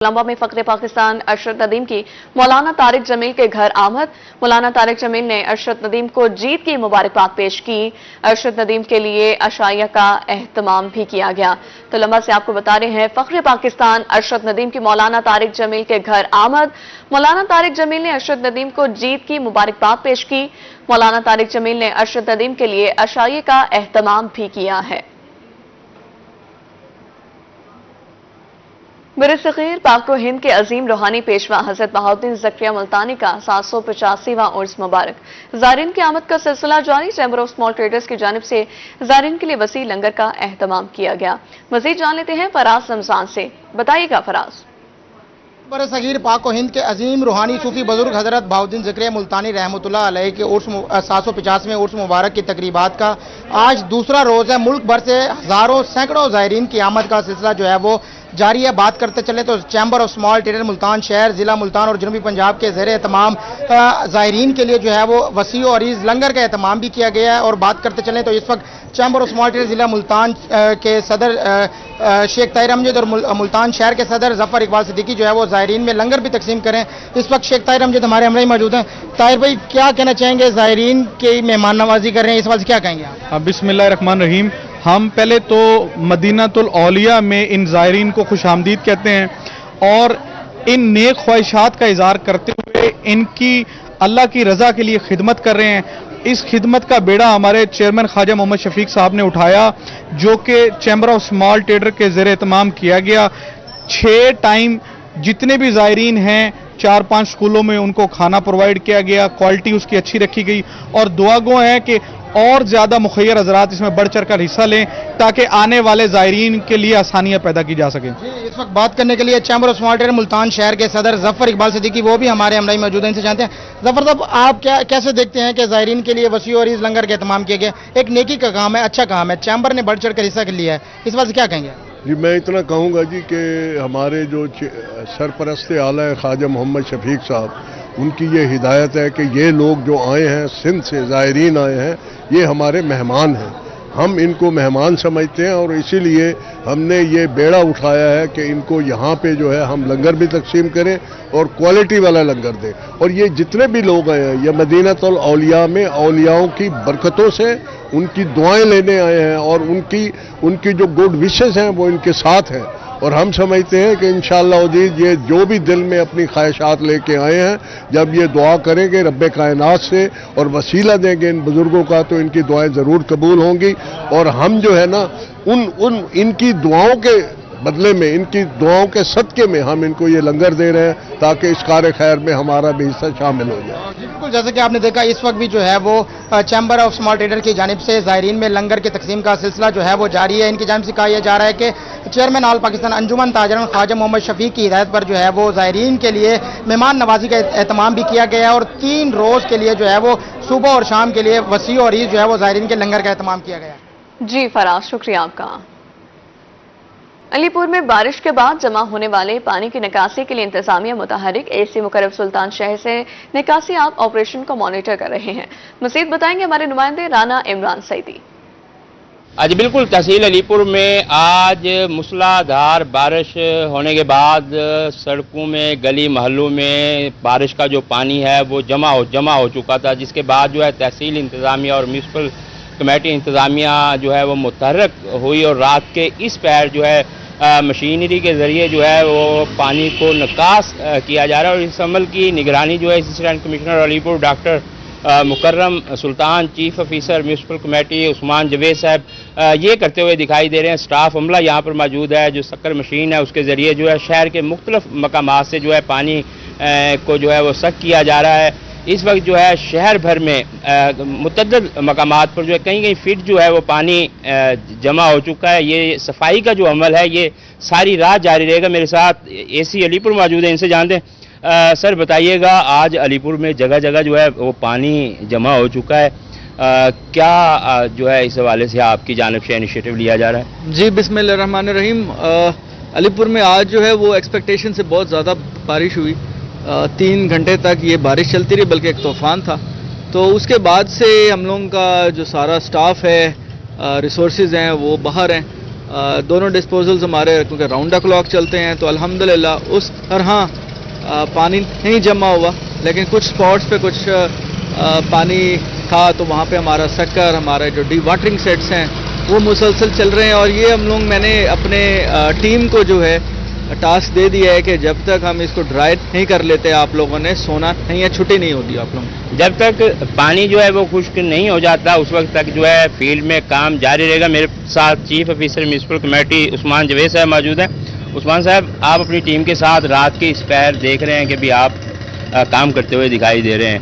कोलंबो में फखरे पाकिस्तान अरशद नदीम की मौलाना तारिक जमील के घर आमद। मौलाना तारिक जमील ने अरशद नदीम को जीत की मुबारकबाद पेश की। अरशद नदीम के लिए अशाइया का एहतमाम भी किया गया। कोलंबो से आपको बता रहे हैं, फखरे पाकिस्तान अरशद नदीम की मौलाना तारिक जमील के घर आमद। मौलाना तारिक जमील ने अरशद नदीम को जीत की मुबारकबाद पेश की। मौलाना तारिक जमील ने अरशद नदीम के लिए अशाइया का एहतमाम भी किया है। बरसग़ीर पाक हिंद के अजीम रूहानी पेशवा हज़रत बहाउद्दीन ज़करिया मुल्तानी का 785वां उर्स मुबारक। ज़ायरीन की आमद का सिलसिला जारी। चैम्बर ऑफ स्मॉल ट्रेडर्स की जानिब से ज़ायरीन के लिए वसी लंगर का एहतमाम किया गया। मज़ीद जान लेते हैं फराज रमजान से। बताइएगा फराज। बरसग़ीर पाक हिंद के अजीम रूहानी सूफी बुजुर्ग हज़रत बहाउद्दीन ज़करिया मुल्तानी रहमतुल्लाह अलैह के 750वें उर्स मुबारक की तकरीबात का आज दूसरा रोज़ है। मुल्क भर से हज़ारों सैकड़ों ज़ायरीन की आमद का सिलसिला जो है वो जारी है। बात करते चले तो chamber of small trader Multan शहर, ज़िला मुल्तान और जनूबी पंजाब के ज़ेर एहतमाम ज़ायरीन के लिए जो है वो वसी और अरीज़ लंगर का एहतमाम भी किया गया है। और बात करते चलें तो इस वक्त चैम्बर ऑफ स्मॉल ट्रेडर ज़िला मुल्तान के सदर शेख ताहिर अमजद और मुल्तान शहर के सदर ज़फ़र इकबाल सिद्दीकी जो है वो ज़ायरीन में लंगर भी तकसीम करें। इस वक्त शेख ताहिर अमजद हमारे हमरा ही मौजूद हैं। ताहिर भाई, क्या कहना चाहेंगे? ज़ायरीन की मेहमान नवाजी कर रहे हैं, इस बात से क्या कहेंगे आप? बिस्मिल्लाहिर्रहमानिर्रहीम। हम पहले तो मदीनातुल औलिया में इन ज़ायरीन को खुशामदीद कहते हैं और इन नेक ख्वाहिशात का इज़हार करते हुए इनकी अल्लाह की रज़ा के लिए खिदमत कर रहे हैं। इस खिदमत का बेड़ा हमारे चेयरमैन ख्वाजा मोहम्मद शफीक साहब ने उठाया, जो कि चैम्बर ऑफ स्मॉल ट्रेडर के ज़ेर एहतमाम किया गया। 6 टाइम जितने भी ज़ायरीन हैं 4-5 स्कूलों में उनको खाना प्रोवाइड किया गया, क्वालिटी उसकी अच्छी रखी गई और दुआ गो है कि और ज़्यादा मुखय्यर हज़रात इसमें बढ़ चढ़ कर हिस्सा लें ताकि आने वाले ज़ायरीन के लिए आसानियाँ पैदा की जा सकें। इस वक्त बात करने के लिए chamber of small trader Multan शहर के सदर ज़फ़र इकबाल सिद्दीकी वो भी हमारे हमराही मौजूद हैं। इनसे जानते हैं, ज़फ़र साहब, आप कैसे देखते हैं कि ज़ायरीन के लिए वसी और अरीज़ लंगर का एहतमाम किया गया? एक नेकी का काम है, अच्छा काम है, चैम्बर ने बढ़ चढ़ कर हिस्सा लिया है, इस बात से क्या कहेंगे? जी, मैं इतना कहूँगा जी कि हमारे जो सरपरस्त आला है ख्वाजा मोहम्मद शफीक साहब, उनकी ये हिदायत है कि ये लोग जो आए हैं सिंध से, ज़ायरीन आए हैं, ये हमारे मेहमान हैं। हम इनको मेहमान समझते हैं और इसीलिए हमने ये बेड़ा उठाया है कि इनको यहाँ पे जो है हम लंगर भी तकसीम करें और क्वालिटी वाला लंगर दें। और ये जितने भी लोग आए हैं ये मदीनातुल औलिया में औलियाओं की बरकतों से उनकी दुआएं लेने आए हैं और उनकी जो गुड विशेस हैं वो इनके साथ हैं। और हम समझते हैं कि इंशाअल्लाह अज़ीज़ ये जो भी दिल में अपनी ख्वाहिशात लेके आए हैं, जब ये दुआ करेंगे रब्बे कायनात से और वसीला देंगे इन बुज़ुर्गों का, तो इनकी दुआएं ज़रूर कबूल होंगी। और हम जो है ना इनकी दुआओं के बदले में, इनकी दुआओं के सदक़े में हम इनको ये लंगर दे रहे हैं ताकि इस कार खैर में हमारा भी हिस्सा शामिल हो जाए। बिल्कुल, जैसे कि आपने देखा इस वक्त भी जो है वो चैम्बर ऑफ स्मॉल ट्रेडर की जानिब से ज़ायरीन में लंगर की तकसीम का सिलसिला जो है वो जारी है। इनकी जानिब से कहा यह जा रहा है कि चेयरमैन ऑल पाकिस्तान अंजुमन ताजरन ख्वाजा मोहम्मद शफीक की हिदायत पर जो है वो ज़ायरीन के लिए मेहमान नवाजी का एहतमाम भी किया गया है और 3 रोज़ के लिए जो है वो सुबह और शाम के लिए वसी और अरीज़ जो है वो ज़ायरीन के लंगर का एहतमाम किया गया है। जी फराज, शुक्रिया आपका। अलीपुर में बारिश के बाद जमा होने वाले पानी की निकासी के लिए इंतजामिया मुतहरिक एसी मुकर्रम सुल्तान शहर से निकासी आप ऑपरेशन को मॉनिटर कर रहे हैं। मज़ीद बताएंगे हमारे नुमाइंदे राना इमरान सईदी। आज बिल्कुल तहसील अलीपुर में आज मूसलाधार बारिश होने के बाद सड़कों में, गली मोहल्लों में बारिश का जो पानी है वो जमा हो चुका था, जिसके बाद जो है तहसील इंतजामिया और म्यूनसिपल कमेटी इंतजामिया जो है वो मुतहरक हुई और रात के इस पहर जो है मशीनरी के ज़रिए जो है वो पानी को निकास किया जा रहा है। और इस अमल की निगरानी जो है assistant commissioner Alipur doctor Mukarram Sultan, chief officer municipal committee Usman Javed साहब ये करते हुए दिखाई दे रहे हैं। स्टाफ अमला यहाँ पर मौजूद है, जो शक्कर मशीन है उसके ज़रिए जो है शहर के मुख्तलिफ मकामात से जो है पानी को जो है वो सक किया जा रहा है। इस वक्त जो है शहर भर में मुतअद्दिद मकामात पर जो है कहीं फीट जो है वो पानी जमा हो चुका है। ये सफाई का जो अमल है ये सारी रात जारी रहेगा। मेरे साथ एसी अलीपुर मौजूद है, इनसे जानते हैं। सर बताइएगा, आज अलीपुर में जगह जगह जो है वो पानी जमा हो चुका है, क्या जो है इस हवाले से आपकी जानिब से इनिशिएटिव लिया जा रहा है? जी, बिस्मिल्लाहिर्रहमानिर्रहीम। अलीपुर में आज जो है वो एक्सपेक्टेशन से बहुत ज़्यादा बारिश हुई। 3 घंटे तक ये बारिश चलती रही, बल्कि एक तूफ़ान था। तो उसके बाद से हम लोगों का जो सारा स्टाफ है, रिसोर्सेज हैं, वो बाहर हैं दोनों डिस्पोजल्स हमारे क्योंकि राउंड द क्लॉक चलते हैं तो अल्हम्दुलिल्लाह उस तरह पानी नहीं जमा हुआ, लेकिन कुछ स्पॉट्स पे कुछ पानी था तो वहाँ पे हमारा शक्कर, हमारे जो डी वाटरिंग सेट्स हैं वो मुसलसल चल रहे हैं। और ये मैंने अपने टीम को जो है टास्क दे दिया है कि जब तक हम इसको ड्राई नहीं कर लेते आप लोगों ने सोना नहीं है, छुट्टी नहीं होती आप लोगों। जब तक पानी जो है वो खुश्क नहीं हो जाता उस वक्त तक जो है फील्ड में काम जारी रहेगा। मेरे साथ chief officer municipal committee Usman Javed साहब मौजूद हैं। उस्मान साहब, आप अपनी टीम के साथ रात के इस पहर देख रहे हैं कि भी आप काम करते हुए दिखाई दे रहे हैं,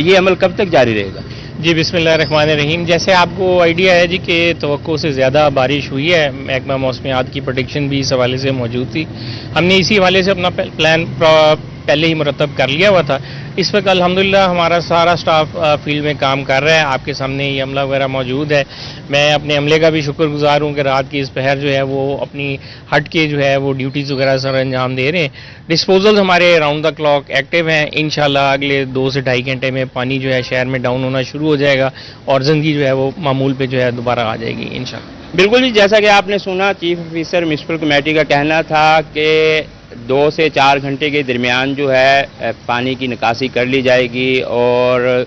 ये अमल कब तक जारी रहेगा? जी बिस्मिल्लाहिर्रहमानिर्रहीम। जैसे आपको आइडिया है जी कि तवक्को से ज़्यादा बारिश हुई है, महकमा मौसमियात की प्रेडिक्शन भी इस हवाले से मौजूद थी। हमने इसी हवाले से अपना प्लान पहले ही मुरतब कर लिया हुआ था। इस वक्त अल्हम्दुलिल्लाह हमारा सारा स्टाफ फील्ड में काम कर रहा है। आपके सामने ये अमला वगैरह मौजूद है। मैं अपने अमले का भी शुक्रगुजार हूँ कि रात की इस पहर जो है वो अपनी हट के जो है वो ड्यूटीज़ वगैरह सर अंजाम दे रहे हैं। डिस्पोजल हमारे राउंड द क्लॉक एक्टिव हैं। इंशाल्लाह अगले 2 से 2.5 घंटे में पानी जो है शहर में डाउन होना शुरू हो जाएगा और ज़िंदगी जो है वो मामूल पे जो है दोबारा आ जाएगी इंशाल्लाह। बिल्कुल जी, जैसा कि आपने सुना, चीफ ऑफिसर म्यूनसिपल कमेटी का कहना था कि 2 से 4 घंटे के दरमियान जो है पानी की निकासी कर ली जाएगी और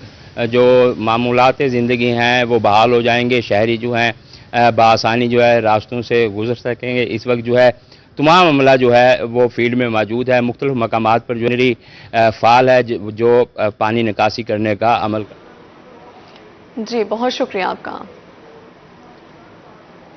जो मामूलात ज़िंदगी हैं वो बहाल हो जाएंगे। शहरी जो हैं बआसानी जो है रास्तों से गुजर सकेंगे। इस वक्त जो है तमाम अमला जो है वो फील्ड में मौजूद है। मुख्तलिफ मकामात पर जो मेरी फ़ाल है जो पानी निकासी करने का अमल। जी बहुत शुक्रिया आपका।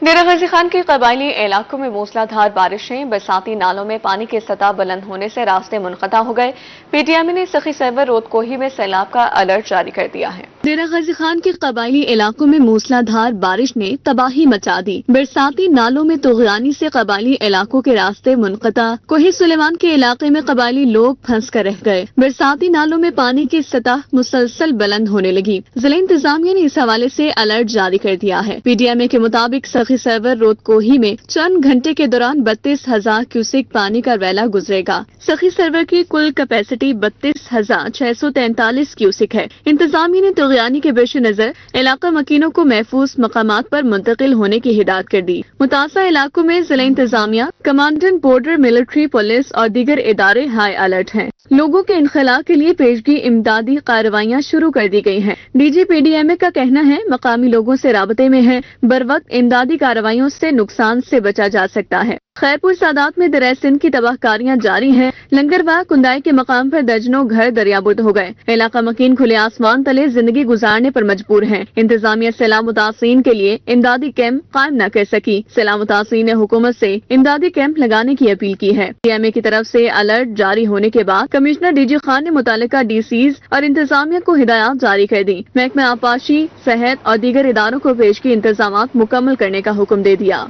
डेरा गाजी खान के कबायली इलाकों में मूसलाधार बारिशें, बरसाती नालों में पानी की सतह बुलंद होने से रास्ते मुनक़ता हो गए। पीटीएम ने सखी सैवर रोदकोही में सैलाब का अलर्ट जारी कर दिया है। डेरा गाजी खान के कबायली इलाकों में मूसलाधार बारिश ने तबाही मचा दी। बरसाती नालों में तुग़यानी से कबायली इलाकों के रास्ते मुनक़ता। कोही सुलेमान के इलाके में कबायली लोग फंस कर रह गए। बरसाती नालों में पानी की सतह मुसलसल बुलंद होने लगी। जिला इंतजामिया ने इस हवाले से अलर्ट जारी कर दिया है। पीटीएम के मुताबिक सखी सैवर रोदकोही में चंद घंटे के दौरान 32,000 क्यूसेक पानी का रैला गुजरेगा। सखी सैवर की कुल कैपेसिटी 32,643 क्यूसेक है। इंतजामिया ने तुग़यानी के पेश नजर इलाका मकीनों को महफूज मकामात पर मुंतकिल होने की हिदायत कर दी। मुतासा इलाकों में जिला इंतजामिया, कमांडेंट बॉर्डर, मिलिट्री, पुलिस और दीगर इदारे हाई अलर्ट हैं। लोगों के इनखला के लिए पेशगी इमदादी कार्रवाइयाँ शुरू कर दी गई हैं। डीजी पीडीएमए का कहना है मकामी लोगों से राबते में है, बर वक्त इमदादी कार्रवाइयों से नुकसान से बचा जा सकता है। खैरपुर सादात में दरिया सिंध की तबाहकारियां जारी हैं। लंगरवाह कुंदाई के मकाम पर दर्जनों घर दरियाबुर्द हो गए। इलाका मकीन खुले आसमान तले जिंदगी गुजारने पर मजबूर हैं। इंतजामिया सैलाब मुतासिरीन के लिए इमदादी कैंप कायम न कर सकी। सैलाब मुतासिरीन ने हुकूमत से इमदादी कैंप लगाने की अपील की है। पीएमए की तरफ से अलर्ट जारी होने के बाद कमिश्नर डीजी खान ने मुतालिका डीसीज और इंतजामिया को हिदायत जारी कर दी। महकमा आपाशी, सेहत और दीगर इदारों को पेशगी इंतजाम मुकम्मल करने का हुक्म दे दिया।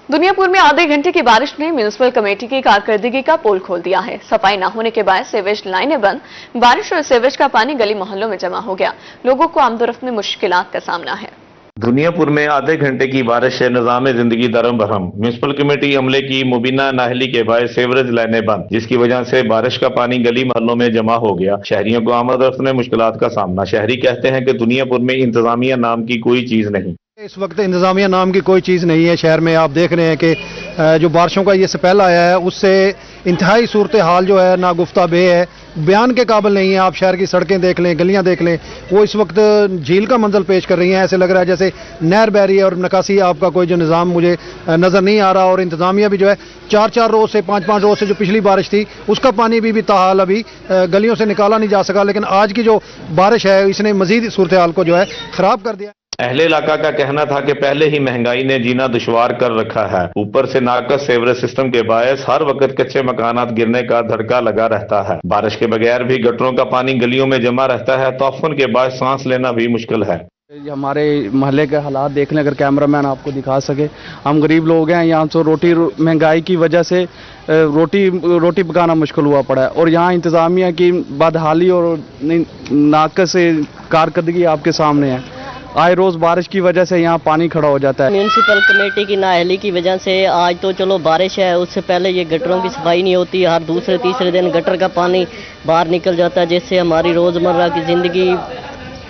दुनियापुर में आधे घंटे की बारिश ने म्यूनसिपल कमेटी की कारकर्दगी का पोल खोल दिया है। सफाई न होने के बाद सीवेज लाइनें बंद, बारिश और सीवेज का पानी गली मोहल्लों में जमा हो गया। लोगों को आमदोरफ्त में मुश्किलात का सामना है। दुनियापुर में आधे घंटे की बारिश से निजाम जिंदगी दरम बरहम। म्यूनसिपल कमेटी अमले की मुबीना नाहली के बायस सेवरेज लाइनें बंद, जिसकी वजह से बारिश का पानी गली मोहल्लों में जमा हो गया। शहरियों को आमदोरफ्त में मुश्किलात का सामना। शहरी कहते हैं कि दुनियापुर में इंतजामिया नाम की कोई चीज नहीं। इस वक्त इंतजामिया नाम की कोई चीज़ नहीं है शहर में। आप देख रहे हैं कि जो बारिशों का ये स्पेल आया है उससे इंतहाई सूरत हाल जो है ना गुफ्ता बे है, बयान के काबिल नहीं है। आप शहर की सड़कें देख लें, गलियां देख लें, वो इस वक्त झील का मंजर पेश कर रही हैं। ऐसे लग रहा है जैसे नहर बह रही है और निकासी आपका कोई जो निज़ाम मुझे नज़र नहीं आ रहा। और इंतजामिया भी जो है 4-4 रोज़ से 5-5 रोज़ से जो पिछली बारिश थी उसका पानी भी ताहाल अभी गलियों से निकाला नहीं जा सका। लेकिन आज की जो बारिश है इसने मजीद सूरत हाल को जो है ख़राब कर दिया। अहले इलाका का कहना था कि पहले ही महंगाई ने जीना दुश्वार कर रखा है। ऊपर से नाकस सेवरेज सिस्टम के बायस हर वक्त कच्चे मकानात गिरने का धड़का लगा रहता है। बारिश के बगैर भी गटरों का पानी गलियों में जमा रहता है। तूफान के बाद सांस लेना भी मुश्किल है। हमारे महल्ले के हालात देख लें, अगर कैमरामैन आपको दिखा सके। हम गरीब लोग हैं, यहाँ से रोटी महंगाई की वजह से रोटी पकाना मुश्किल हुआ पड़ा है। और यहाँ इंतज़ामिया की बदहाली और नाकस कारकर्दगी आपके सामने है। आए रोज़ बारिश की वजह से यहाँ पानी खड़ा हो जाता है। म्यूनसिपल कमेटी की नाअहली की वजह से आज तो चलो बारिश है, उससे पहले ये गटरों की सफाई नहीं होती। हर दूसरे तीसरे दिन गटर का पानी बाहर निकल जाता है, जिससे हमारी रोज़मर्रा की ज़िंदगी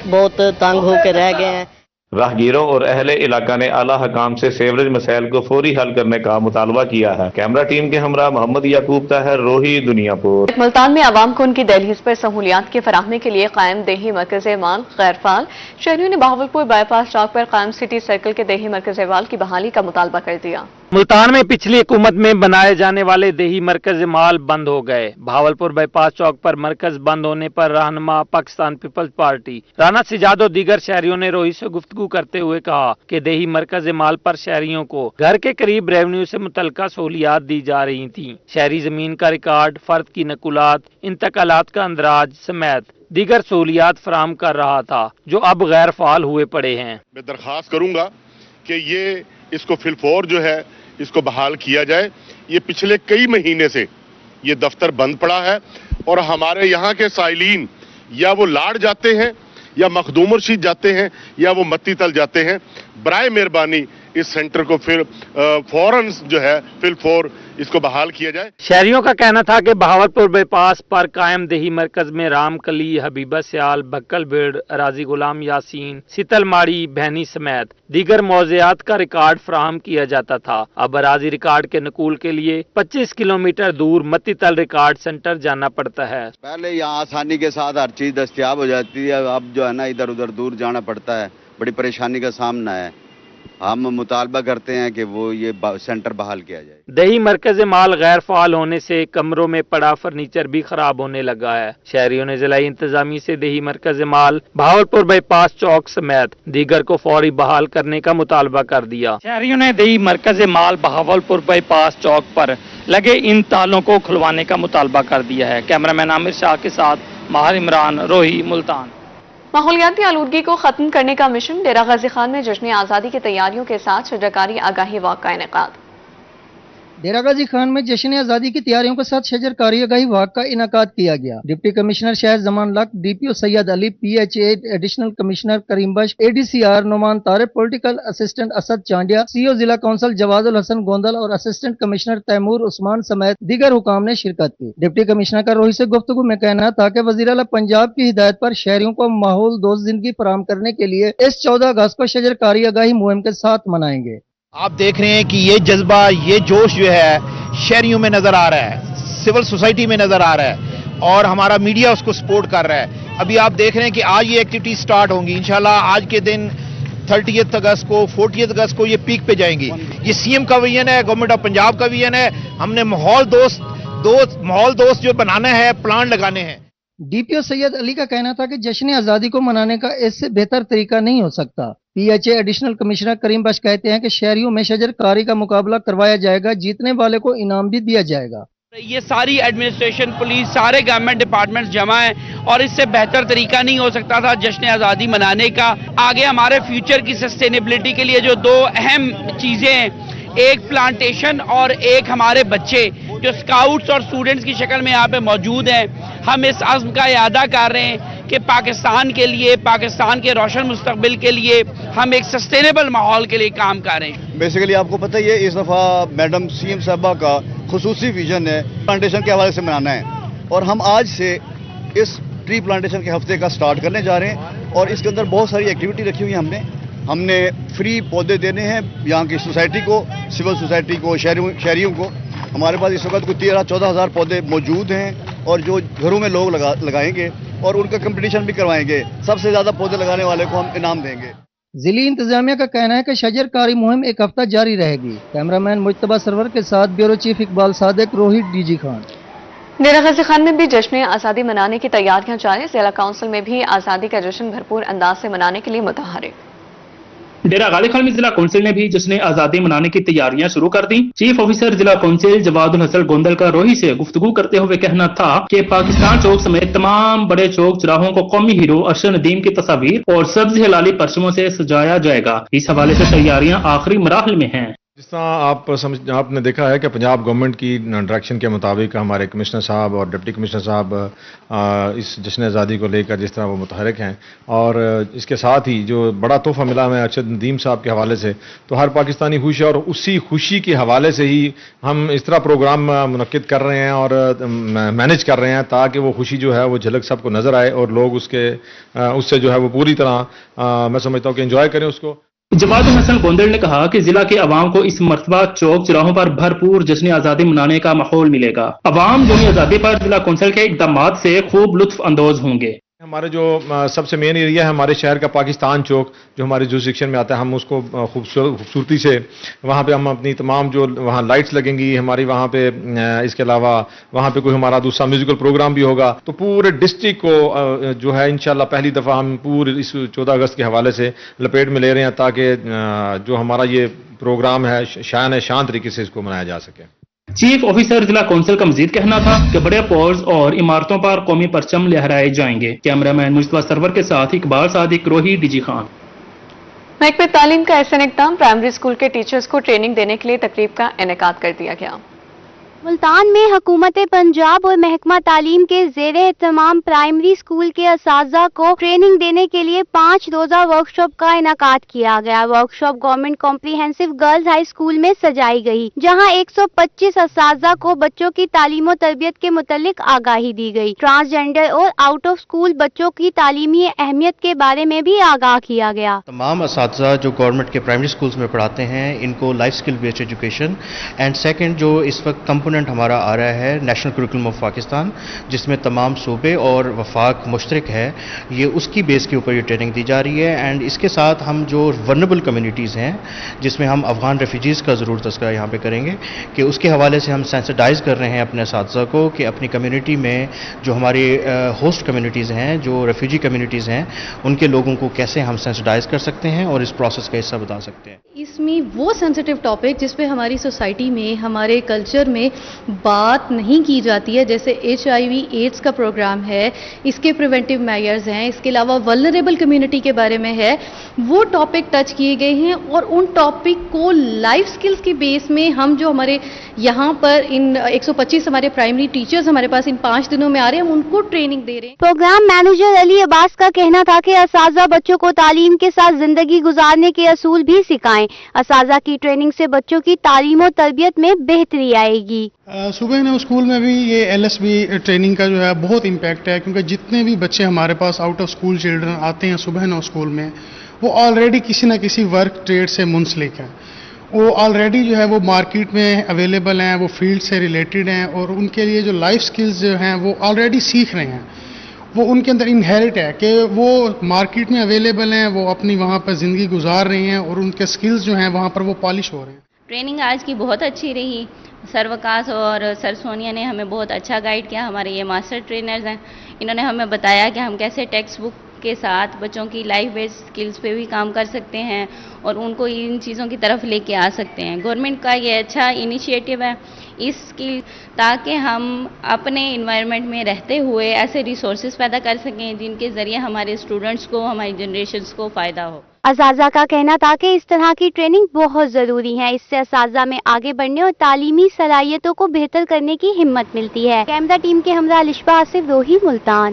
बहुत तंग होकर रह गए हैं। राहगीरों और अहले इलाका ने आला हकाम से सेवरेज मसाइल को फौरी हल करने का मुतालबा किया है। कैमरा टीम के हमरा मोहम्मद याकूब ताहिर, रोही, दुनियापुर। मुल्तान में आवाम को उनकी दहलीज पर सहूलियात की फराहमी के लिए कायम देही मरकज़ माल गैर फाल। शहरियों ने बहावलपुर बाईपास चौक पर कायम सिटी सर्कल के देही मरकज़ माल की बहाली का मुतालबा कर दिया। मुल्तान में पिछली हुकूमत में बनाए जाने वाले देही मरकज माल बंद हो गए। भावलपुर बाईपास चौक पर मरकज बंद होने पर रहनुमा पाकिस्तान पीपल्स पार्टी राना सिजाद और दीगर शहरियों ने रोही से गुफ्तगू करते हुए कहा कि देही मरकज माल पर शहरियों को घर के करीब रेवेन्यू से मुतल्लिका सहूलियात दी जा रही थी। शहरी जमीन का रिकॉर्ड, फर्द की नकुलात, इंतकालात का अंदराज समेत दीगर सहूलियात फराहम कर रहा था, जो अब गैर फाल हुए पड़े हैं। मैं दरख्वास्त करूंगा कि ये इसको फिलफौर जो है इसको बहाल किया जाए। ये पिछले कई महीने से ये दफ्तर बंद पड़ा है और हमारे यहाँ के साइलीन या वो लाड़ जाते हैं या मखदूम रशीद जाते हैं या वो मत्ती तल जाते हैं। बराए मेहरबानी इस सेंटर को फिर फौरन जो है फिलफौर इसको बहाल किया जाए। शहरियों का कहना था कि बहावलपुर बाईपास पर कायम देही मरकज में रामकली, हबीबा सियाल, बक्कल बेड़, राजी गुलाम यासीन, सीतलमाड़ी, बहनी समेत दीगर मौज़ियात का रिकॉर्ड फराहम किया जाता था। अब राजी रिकॉर्ड के नकूल के लिए 25 किलोमीटर दूर मत्ती तल रिकॉर्ड सेंटर जाना पड़ता है। पहले यहाँ आसानी के साथ हर चीज दस्तियाब हो जाती है, अब जो है ना इधर उधर दूर जाना पड़ता है, बड़ी परेशानी का सामना है। हम मुतालबा करते हैं कि वो ये सेंटर बहाल किया जाए। दही मरकज माल गैर फाल होने से कमरों में पड़ा फर्नीचर भी खराब होने लगा है। शहरियों ने जिला इंतजामी से दही मरकज माल, भावलपुर बाईपास चौक समेत दीगर को फौरी बहाल करने का मुतालबा कर दिया। शहरियों ने दही मरकज माल, भावलपुर बाईपास चौक पर लगे इन तालों को खुलवाने का मुतालबा कर दिया है। कैमरामैन आमिर शाह के साथ माहिर इमरान, रोही, मुल्तान। माहौलियाती आलूदगी को खत्म करने का मिशन। डेरा गाजी खान में जश्न आज़ादी की तैयारियों के साथ शजरकारी आगाही वाक़ का इनेकाद। डेरा गाजी खान में जश्न आज़ादी की तैयारियों के साथ शजरकारी आगाही वाक़ का इनेकाद किया गया। डिप्टी कमिश्नर शाहिद जमान लक, DPO Syed Ali, PHA additional commissioner Karim Bakhsh, ADCR Noman Tarif, political assistant Asad Chandio, CO जिला काउंसिल जवाजुल हसन गोंदल और असिस्टेंट कमिश्नर तैमूर उस्मान समेत दीगर हुकाम ने शिरकत की। डिप्टी कमिश्नर का रोही से गुफ्तगू में कहना था कि वज़ीर आला पंजाब की हिदायत पर शहरियों को माहौल दोस्त जिंदगी फराहम करने के लिए इस 14 अगस्त को शजरकारी आगाही मुहिम के साथ मनाएंगे। आप देख रहे हैं कि ये जज्बा, ये जोश जो है शहरियों में नजर आ रहा है, सिविल सोसाइटी में नजर आ रहा है और हमारा मीडिया उसको सपोर्ट कर रहा है। अभी आप देख रहे हैं कि आज ये एक्टिविटी स्टार्ट होंगी इंशाल्लाह। आज के दिन 30 अगस्त को, 40 अगस्त को ये पीक पे जाएंगी। ये CM का विजन है, गवर्नमेंट ऑफ पंजाब का विजन है। हमने माहौल दोस्त जो बनाना है, प्लान लगाने हैं। DPO सैयद अली का कहना था कि जश्न आज़ादी को मनाने का इससे बेहतर तरीका नहीं हो सकता। PHA एडिशनल कमिश्नर करीम बख्श कहते हैं कि शहरियों में शजरकारी का मुकाबला करवाया जाएगा, जीतने वाले को इनाम भी दिया जाएगा। ये सारी एडमिनिस्ट्रेशन, पुलिस, सारे गवर्नमेंट डिपार्टमेंट्स जमा हैं और इससे बेहतर तरीका नहीं हो सकता था जश्न आज़ादी मनाने का। आगे हमारे फ्यूचर की सस्टेनेबिलिटी के लिए जो दो अहम चीज़ें हैं, एक प्लांटेशन और एक हमारे बच्चे जो स्काउट्स और स्टूडेंट्स की शक्ल में यहाँ पे मौजूद हैं। हम इस अज़्म का इरादा कर रहे हैं कि पाकिस्तान के लिए, पाकिस्तान के रोशन मुस्तकबिल के लिए हम एक सस्टेनेबल माहौल के लिए काम कर रहे हैं। बेसिकली आपको पता ही है इस दफ़ा मैडम CM साहबा का खुसूसी विजन है प्लांटेशन के हवाले से मनाना है और हम आज से इस ट्री प्लांटेशन के हफ्ते का स्टार्ट करने जा रहे हैं और इसके अंदर बहुत सारी एक्टिविटी रखी हुई है। हमने फ्री पौधे देने हैं यहाँ की सोसाइटी को, सिविल सोसाइटी को, शहरियों को। हमारे पास इस वक्त कुछ 13-14 हज़ार पौधे मौजूद हैं और जो घरों में लोग लगाएंगे और उनका कंपटीशन भी करवाएंगे। सबसे ज़्यादा पौधे लगाने वाले को हम इनाम देंगे। जिली इंतजामिया का कहना है कि शजरकारी मुहिम एक हफ्ता जारी रहेगी। कैमरामैन मुज्तबा सरवर के साथ bureau chief Iqbal Sadiq, Rohit, DG Khan. Dera Ghazi Khan में भी जश्न आज़ादी मनाने की तैयारियां जारी। जिला काउंसिल में भी आज़ादी का जश्न भरपूर अंदाज से मनाने के लिए मुतहरिक। डेरा गाजी खान में जिला काउंसिल ने भी जश्न आज़ादी मनाने की तैयारियां शुरू कर दी। चीफ ऑफिसर जिला काउंसिल जवादुल हसन गोंदल का रोही से गुफ्तगू करते हुए कहना था कि पाकिस्तान चौक समेत तमाम बड़े चौक चौराहों को कौमी हीरो अरशद नदीम की तस्वीर और सब्ज हिलाली परचमों से सजाया जाएगा। इस हवाले से तैयारियां आखिरी मराहल में हैं। जिस तरह आपने देखा है कि पंजाब गवर्नमेंट की डायरेक्शन के मुताबिक हमारे कमिश्नर साहब और डिप्टी कमिश्नर साहब इस जश्न आज़ादी को लेकर जिस तरह वो मुतहरिक हैं, और इसके साथ ही जो बड़ा तोहफा मिला हमें अरशद नदीम साहब के हवाले से, तो हर पाकिस्तानी खुश है और उसी खुशी के हवाले से ही हम इस तरह प्रोग्राम मुनक्किद कर रहे हैं और मैनेज कर रहे हैं ताकि वो खुशी जो है वो झलक सबको नज़र आए और लोग उससे जो है वो पूरी तरह मैं समझता हूँ कि एंजॉय करें उसको। जवादुल हसन गोंदल ने कहा कि जिला के अवाम को इस मरतबा चौक चौराहों पर भरपूर जश्न आज़ादी मनाने का माहौल मिलेगा। अवाम यौम आज़ादी पर जिला कौंसिल के इक़दामात से खूब लुत्फ अंदोज होंगे। हमारे जो सबसे मेन एरिया है हमारे शहर का पाकिस्तान चौक, जो हमारे जुरिस्डिक्शन में आता है, हम उसको खूबसूरती से वहाँ पे हम अपनी तमाम जो वहाँ लाइट्स लगेंगी हमारी वहाँ पे, इसके अलावा वहाँ पे कोई हमारा दूसरा म्यूजिकल प्रोग्राम भी होगा, तो पूरे डिस्ट्रिक्ट को जो है इंशाल्लाह पहली दफ़ा हम पूरे इस 14 अगस्त के हवाले से लपेट में ले रहे हैं ताकि जो हमारा ये प्रोग्राम है शान तरीके से इसको मनाया जा सके। चीफ ऑफिसर जिला कौंसिल का मजीद कहना था कि बड़े पोल्स और इमारतों पर कौमी परचम लहराए जाएंगे। कैमरामैन मुस्तफा सरवर के साथ इकबाल सादिक, रोही, डीजी खान। महकमे तालीम का एहसन इक़दाम, प्राइमरी स्कूल के टीचर्स को ट्रेनिंग देने के लिए तकरीब का इनेकाद कर दिया गया। मुल्तान में हुकूमत पंजाब और महकमा तालीम के ज़ेरे एहतमाम प्राइमरी स्कूल के असातिज़ा को ट्रेनिंग देने के लिए 5 रोज़ा वर्कशॉप का इनेकाद किया गया। Workshop government comprehensive girls high school में सजाई गई, जहां 125 असातिज़ा को बच्चों की तालीम और तरबियत के मुतालिक आगाही दी गई। ट्रांसजेंडर और आउट ऑफ स्कूल बच्चों की तालीमी अहमियत के बारे में भी आगाह किया गया। तमाम असातिज़ा जो गवर्नमेंट के प्राइमरी स्कूल्स में पढ़ाते हैं इनको life skill based education and second जो इस वक्त कंपोनेंट हमारा आ रहा है नेशनल करिकुलम ऑफ पाकिस्तान, जिसमें तमाम सूबे और वफाक मुश्तरक है, ये उसकी बेस के ऊपर ये ट्रेनिंग दी जा रही है। एंड इसके साथ हम जो वल्नरेबल कम्युनिटीज़ हैं जिसमें हम अफगान रेफ्यूजीज़ का ज़रूर तज़किरा यहाँ पे करेंगे कि उसके हवाले से हम सेंसिटाइज़ कर रहे हैं अपने असातिज़ा को कि अपनी कम्युनिटी में जो हमारी होस्ट कम्युनिटीज़ हैं, जो रेफ्यूजी कम्युनिटीज़ हैं, उनके लोगों को कैसे हम सेंसिटाइज़ कर सकते हैं और इस प्रोसेस का हिस्सा बता सकते हैं। इसमें वो सेंसिटिव टॉपिक जिस पे हमारी सोसाइटी में, हमारे कल्चर में बात नहीं की जाती है, जैसे HIV एड्स का प्रोग्राम है, इसके प्रिवेंटिव मेजर्स हैं, इसके अलावा वल्नरेबल कम्युनिटी के बारे में है, वो टॉपिक टच किए गए हैं। और उन टॉपिक को लाइफ स्किल्स की बेस में हम जो हमारे यहाँ पर इन 125 हमारे प्राइमरी टीचर्स हमारे पास इन 5 दिनों में आ रहे हैं, हम उनको ट्रेनिंग दे रहे हैं। प्रोग्राम मैनेजर अली अब्बास का कहना था कि असातिज़ा बच्चों को तालीम के साथ जिंदगी गुजारने के असूल भी सिखाएं। असातिज़ा की ट्रेनिंग से बच्चों की तालीम और तरबियत में बेहतरी आएगी। सुबह नौ स्कूल में भी ये LSB ट्रेनिंग का जो है बहुत इम्पैक्ट है, क्योंकि जितने भी बच्चे हमारे pass out of school children आते हैं सुबह नौ स्कूल में, वो ऑलरेडी किसी न किसी वर्क ट्रेड से मुंसलिक हैं। वो ऑलरेडी जो है वो मार्केट में अवेलेबल हैं, वो फील्ड से रिलेटेड हैं और उनके लिए जो लाइफ स्किल्स जो हैं वो ऑलरेडी सीख रहे हैं। वो उनके अंदर इनहेरिट है कि वो मार्केट में अवेलेबल हैं, वो अपनी वहाँ पर ज़िंदगी गुजार रहे हैं और उनके स्किल्स जो हैं वहाँ पर वो पॉलिश हो रहे हैं। ट्रेनिंग आज की बहुत अच्छी रही। सर वकास और सर सोनिया ने हमें बहुत अच्छा गाइड किया। हमारे ये मास्टर ट्रेनर्स हैं, इन्होंने हमें बताया कि हम कैसे टेक्स्ट बुक के साथ बच्चों की लाइफ बेस्ड स्किल्स पे भी काम कर सकते हैं और उनको इन चीज़ों की तरफ लेके आ सकते हैं। गवर्नमेंट का ये अच्छा इनिशिएटिव है इसकी, ताकि हम अपने इन्वायरमेंट में रहते हुए ऐसे रिसोर्सेज पैदा कर सकें जिनके ज़रिए हमारे स्टूडेंट्स को, हमारी जनरेशन्स को फ़ायदा हो। असातिज़ा का कहना था कि इस तरह की ट्रेनिंग बहुत ज़रूरी है, इससे असातिज़ा में आगे बढ़ने और तालीमी सलाहियतों को बेहतर करने की हिम्मत मिलती है। कैमरा टीम के हमरा अलिशबा आसिफ, रोही, मुल्तान।